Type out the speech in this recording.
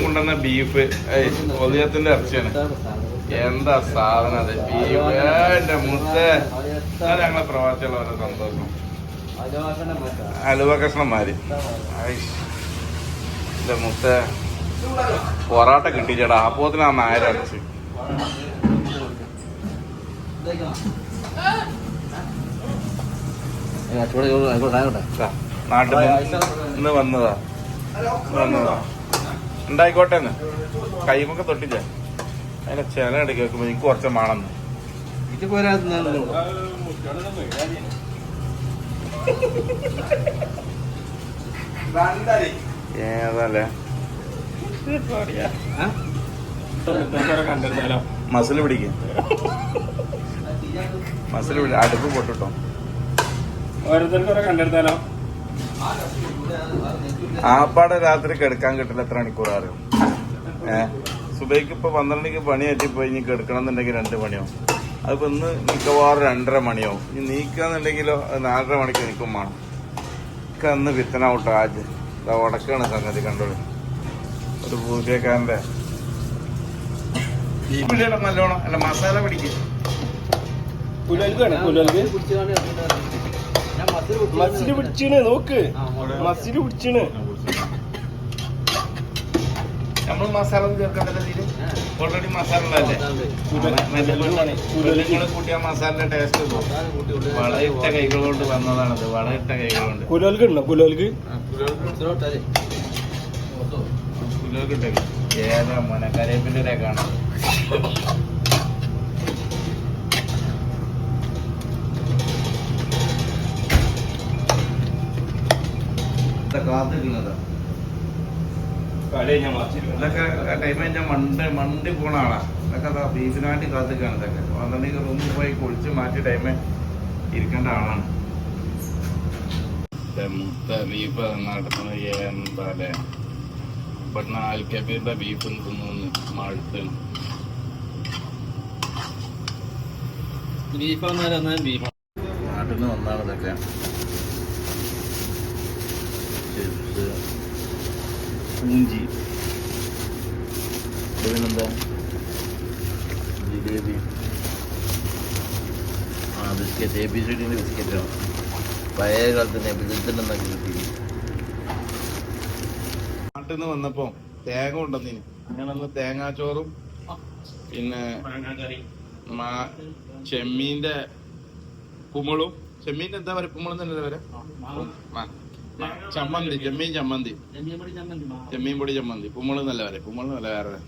കൊണ്ടുവന്ന ബീഫ് ഒലിയത്തിന്റെ ഇറച്ചിയാണ്. എന്താ സാധനം അത് ബീഫ്. എന്റെ മുത്തേ, ഞങ്ങളെ പ്രവാസികളുടെ സന്തോഷം. അലുവ കഷ്ണന്മാര് എന്റെ മുത്തേ, പൊറാട്ട കിട്ടിച്ചേടാ. അപ്പോത്തിന് ആ നായര അടിച്ച് നാട്ടിൽ ഇന്ന് വന്നതാ ഉണ്ടായിക്കോട്ടെ എന്ന് കൈമൊക്കെ തൊട്ടില്ല. അതിന്റെ ചില ഇടയ്ക്ക് വെക്കുമ്പോ എനിക്ക് കുറച്ച് മാണെന്ന് ഏതല്ലേ മസിൽ പിടിക്ക മസിൽ പിടി അടുപ്പ് പൊട്ടിട്ടോ. കണ്ടെടുത്താലോ ആപ്പാടെ രാത്രി കിടക്കാൻ കിട്ടില്ല. എത്ര മണിക്കൂർ അറിയും? സുബൈക്ക് ഇപ്പൊ 12 മണിക്ക് പണി പറ്റിപ്പോയി. ഇനി കിടക്കണം എന്നുണ്ടെങ്കിൽ 2 മണിയോ. അതിപ്പോ ഇന്ന് മിക്കവാറും 2:30 മണിയോ. ഇനി നീക്കാന്നുണ്ടെങ്കിലോ 4:30 മണിക്ക് എനിക്കും വേണം. അന്ന് വിത്തനാവട്ടോ. ആജ് ഉടക്കാണ് സംഗതി. കണ്ടോളൂ, ഒരു പൂജക്കാരന്റെ നല്ലോണം അല്ല മസാല പിടിക്കും. മസില് പിടിച്ചാണ്. നോക്ക്, മസില് പിടിച്ചാണ്. നമ്മള് മസാല ചേർക്കണ്ടല്ലോ. ഓൾറെഡി മസാല കൂട്ടിയ മസാലയുടെ ടേസ്റ്റ് വളയിട്ട കൈകളോണ്ട് വന്നതാണത്. വളയിട്ട കൈകളുണ്ട്. കുലോൽക്ക് ഉണ്ടോ? കുലോൽക്ക് ഏതാ മോനെ കരേപ്പിന്റെ കാണാം. കാത്തിരിക്കുന്നതാ. ഇതൊക്കെ ടൈം ഞാൻ മണ്ടി പോണ ആളാ. ഇതൊക്കെ ബീഫിനായിട്ട് കാത്തിക്കാണ്. ഇതൊക്കെ 12 റൂമിൽ പോയി കുളിച്ച് മാറ്റി ടൈമേ ഇരിക്കേണ്ട ആളാണ്. ബീഫ് നടത്തുന്നത് എന്താല്ലേ. ഇവിടുന്ന് ആൽക്കബീറിന്റെ ബീഫ് തിന്നു മടുത്ത്. നാട്ടിൽ നിന്ന് വന്നാണ് ഇതൊക്കെ. പൂഞ്ചി പിന്നെന്താ ജിലേബി. Biscuit ABCD ബിസ്ക്കറ്റാണ്. പഴയ കാലത്ത് നബിദിനൊക്കെ കിട്ടി. നാട്ടിൽ നിന്ന് വന്നപ്പോ തേങ്ങ ഉണ്ടെന്നിന് അങ്ങനൊന്ന് തേങ്ങാച്ചോറും പിന്നെ ചെമ്മീന്റെ കുമളും. ചെമ്മീന്റെ എന്താ പറയുക? കുമളം തന്നെ വരെ ചമ്മന്തി. ചെമ്മീൻ ചമ്മന്തി, ചെമ്മീൻ പൊടി ചമ്മന്തി. കുമള് നല്ല വരെ. കുമള് നല്ല വേറെ.